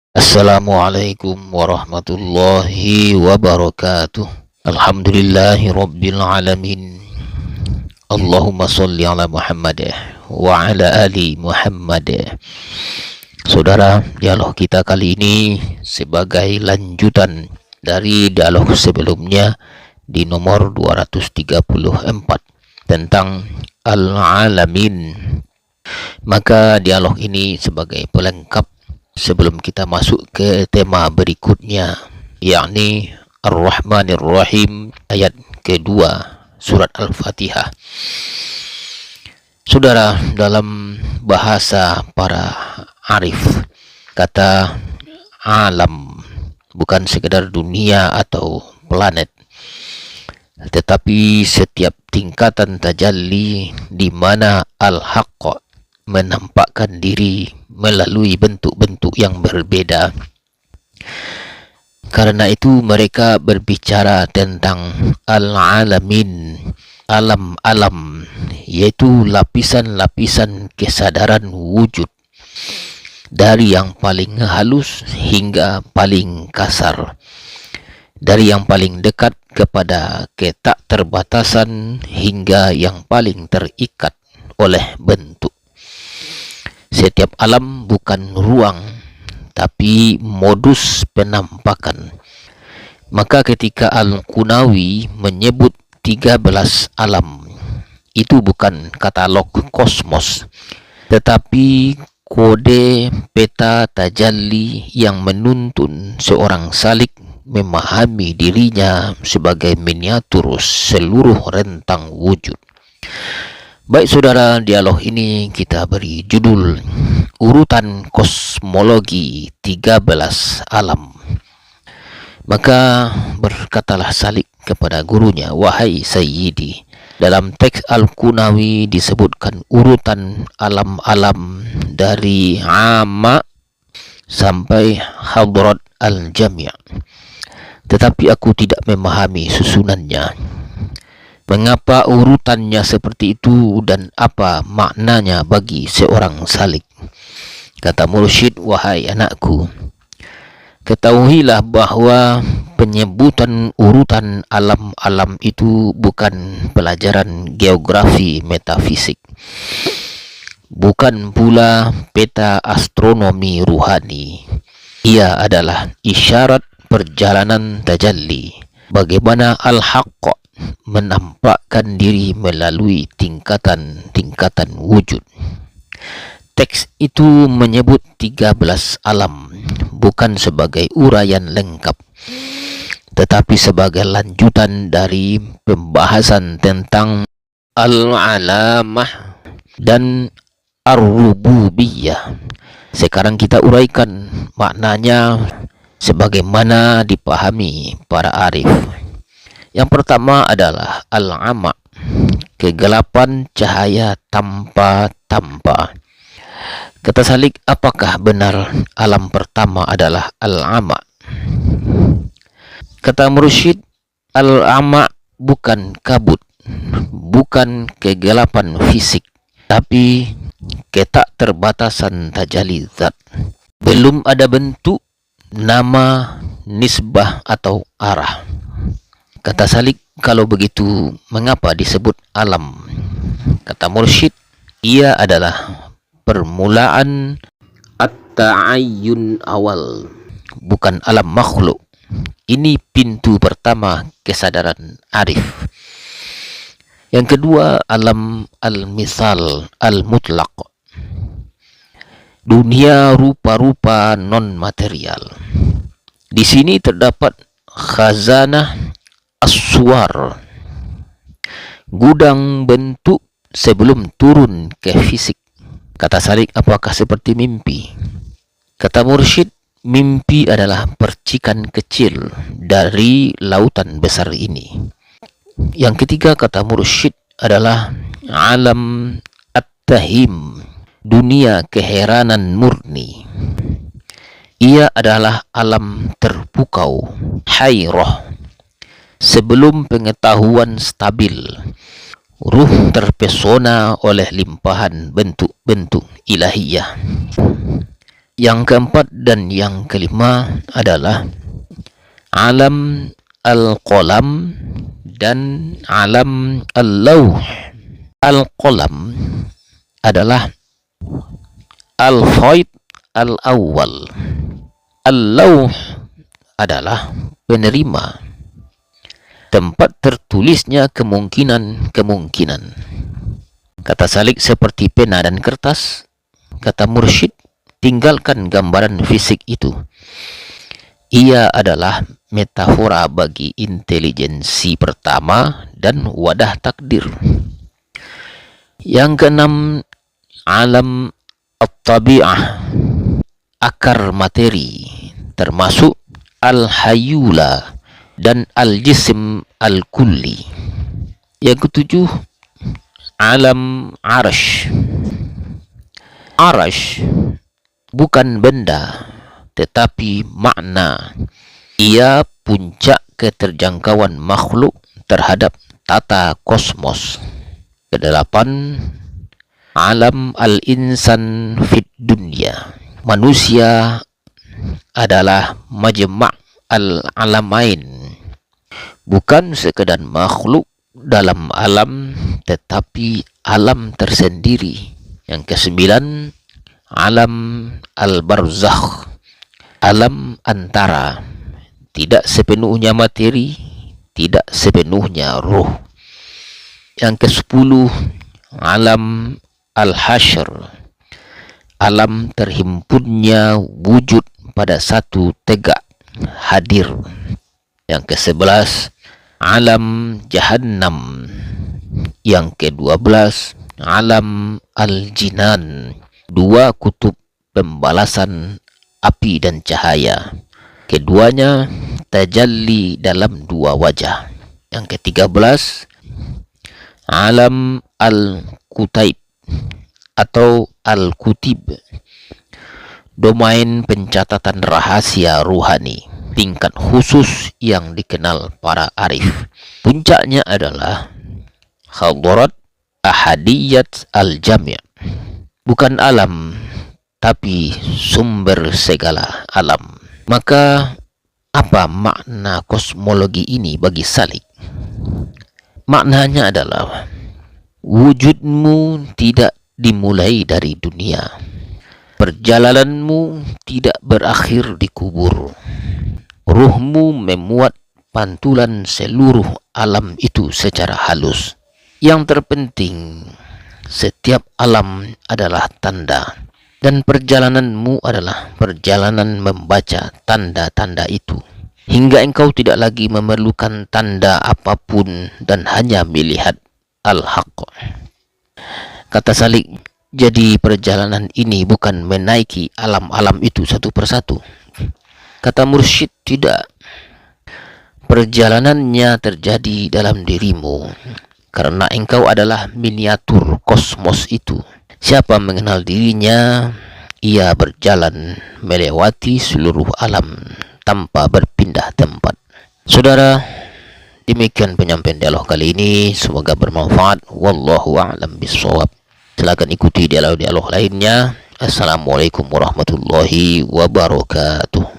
Assalamualaikum warahmatullahi wabarakatuh. Alhamdulillahi rabbil alamin. Allahumma salli ala Muhammad wa ala ali Muhammad. Saudara, dialog kita kali ini sebagai lanjutan dari dialog sebelumnya di nomor 234 tentang al-alamin. Maka dialog ini sebagai pelengkap sebelum kita masuk ke tema berikutnya, yakni Ar-Rahmanir Rahim, ayat kedua surat Al-Fatihah. Saudara, dalam bahasa para arif, kata alam bukan sekedar dunia atau planet, tetapi setiap tingkatan tajalli di mana al-haqq menampakkan diri melalui bentuk-bentuk yang berbeda. Karena itu mereka berbicara tentang al-alamin, alam-alam, yaitu lapisan-lapisan kesadaran wujud, dari yang paling halus hingga paling kasar, dari yang paling dekat kepada ketak terbatasan hingga yang paling terikat oleh bentuk. Setiap alam bukan ruang, tapi modus penampakan. Maka ketika Al-Qunawi menyebut 13 alam, itu bukan katalog kosmos, tetapi kode peta tajalli yang menuntun seorang salik memahami dirinya sebagai miniatur seluruh rentang wujud. Baik saudara, dialog ini kita beri judul Urutan Kosmologi 13 Alam. Maka berkatalah Salik kepada gurunya, "Wahai Sayyidi, dalam teks Al-Qunawi disebutkan urutan alam-alam dari Amma sampai Hadrat Al-Jami'. Tetapi aku tidak memahami susunannya. Mengapa urutannya seperti itu dan apa maknanya bagi seorang salik?" Kata mursyid, "Wahai anakku, ketahuilah bahwa penyebutan urutan alam-alam itu bukan pelajaran geografi metafisik, bukan pula peta astronomi ruhani. Ia adalah isyarat perjalanan tajalli, bagaimana al-haqq menampakkan diri melalui tingkatan-tingkatan wujud." Teks itu menyebut 13 alam bukan sebagai uraian lengkap, tetapi sebagai lanjutan dari pembahasan tentang al-alamah dan ar-rububiyah. Sekarang kita uraikan maknanya sebagaimana dipahami para arif. Yang pertama adalah al-ama, kegelapan cahaya tanpa. Kata Salik, apakah benar alam pertama adalah al-ama? Kata mursyid, al-ama bukan kabut, bukan kegelapan fisik, tapi ketak terbatasan tajalli zat. Belum ada bentuk, nama, nisbah atau arah. Kata Salik, kalau begitu mengapa disebut alam? Kata mursyid, ia adalah permulaan at-ta'ayyun awal, bukan alam makhluk. Ini pintu pertama kesadaran arif. Yang kedua, alam al-misal al-mutlaq, dunia rupa-rupa non-material. Di sini terdapat khazanah aswar, gudang bentuk sebelum turun ke fisik. Kata Salik, apakah seperti mimpi? Kata mursyid, mimpi adalah percikan kecil dari lautan besar ini. Yang ketiga, kata mursyid, adalah alam at-tahim, dunia keheranan murni. Ia adalah alam terpukau, hairah, sebelum pengetahuan stabil. Ruh terpesona oleh limpahan bentuk-bentuk ilahiyah. Yang keempat dan yang kelima adalah alam al-qalam dan alam al-lawh. Al-qalam adalah al-faid al-awwal. Al-lawh adalah penerima, tempat tertulisnya kemungkinan-kemungkinan. Kata salik seperti pena dan kertas. Kata mursyid, tinggalkan gambaran fisik itu. Ia adalah metafora bagi intelijensi pertama dan wadah takdir. Yang keenam, alam at-tabi'ah, akar materi, termasuk al-hayula dan al-jism al-kulli. Yang ketujuh, alam arash. Arash bukan benda, tetapi makna. Ia puncak keterjangkauan makhluk terhadap tata kosmos. Kedelapan, alam al-insan fid dunya. Manusia adalah majma' al-alamain, bukan sekedar makhluk dalam alam, tetapi alam tersendiri. Yang kesembilan, alam al-barzakh, alam antara, tidak sepenuhnya materi, tidak sepenuhnya ruh. Yang kesepuluh, alam al-hasyr, alam terhimpunnya wujud pada satu tegak hadir. Yang kesebelas, alam jahannam. Yang kedua-belas, alam al-jinan, dua kutub pembalasan api dan cahaya. Keduanya tajalli dalam dua wajah. Yang ke-13, alam al-kutaib atau al-kutib, domain pencatatan rahasia ruhani, tingkat khusus yang dikenal para arif. Puncaknya adalah hadarat ahadiyat al-jami', bukan alam, tapi sumber segala alam. Maka apa makna kosmologi ini bagi salik? Maknanya adalah wujudmu tidak dimulai dari dunia, perjalananmu tidak berakhir di kubur. Ruhmu memuat pantulan seluruh alam itu secara halus. Yang terpenting, setiap alam adalah tanda, dan perjalananmu adalah perjalanan membaca tanda-tanda itu, hingga engkau tidak lagi memerlukan tanda apapun dan hanya melihat al-haq. Kata salik, jadi perjalanan ini bukan menaiki alam-alam itu satu persatu. Kata mursyid, tidak. Perjalanannya terjadi dalam dirimu, karena engkau adalah miniatur kosmos itu. Siapa mengenal dirinya, ia berjalan melewati seluruh alam tanpa berpindah tempat. Saudara, demikian penyampaian dialog kali ini. Semoga bermanfaat. Wallahu a'lam bishawab. Silakan ikuti dialog-dialog lainnya. Assalamualaikum warahmatullahi wabarakatuh.